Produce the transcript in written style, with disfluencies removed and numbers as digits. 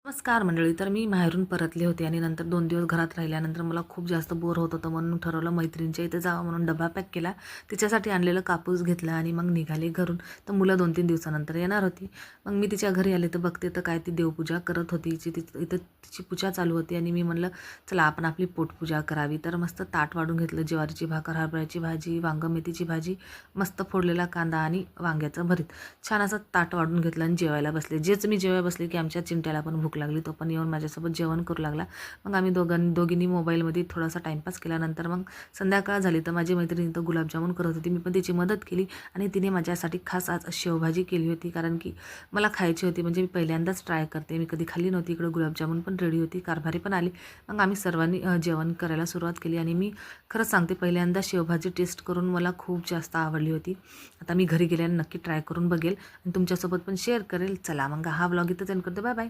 नमस्कार मंडळी. तर मी माहेरून परतले होते आणि नंतर 2 दिवस घरात राहिल्यानंतर मला खूप जास्त बोर होत होतं, म्हणून ठरवलं मैत्रिणीच्या इथे जावं म्हणून डबा पॅक केला. तिच्यासाठी आणलेलं कापूस घेतला आणि मग निघाले घरून. तर मुलं 2-3 दिवसानंतर येणार होती. मग मी तिच्या घरी आले तर बघते तर काय ती देवपूजा करत होती. इथं तिची पूजा चालू होती आणि मी म्हणलं चला आपण आपली पोटपूजा करावी. तर मस्त ताट वाढून घेतलं. ज्वारीची भाकर, हरभऱ्याची भाजी, वांगं मेथीची भाजी, मस्त फोडलेला कांदा आणि वांग्याचं भरीत. छान असं ताट वाढून घेतलं आणि जेवायला बसले. जेच मी जेवायला बसले की आमच्या चिंट्याला पण भूक लागली. तो पण येऊन माझ्यासोबत जेवण करू लागला. मग आम्ही दोघींनी मोबाईलमध्ये थोडासा टाईमपास केल्यानंतर मग संध्याकाळ झाली तर माझी मैत्रिणी तर गुलाबजामुन करत होती. मी पण तिची मदत केली आणि तिने माझ्यासाठी खास आज शेवभाजी केली होती, कारण की मला खायची होती. म्हणजे मी पहिल्यांदाच ट्राय करते, मी कधी खाल्ली नव्हती. इकडं गुलाबजामुन पण रेडी होती, कारभारी पण आली. मग आम्ही सर्वांनी जेवण करायला सुरुवात केली आणि मी खरंच सांगते पहिल्यांदा शेवभाजी टेस्ट करून मला खूप जास्त आवडली होती. आता मी घरी गेल्याने नक्की ट्राय करून बघेल आणि तुमच्यासोबत पण शेअर करेल. चला मग हा व्लॉग इथंच एंड करते. Bye bye.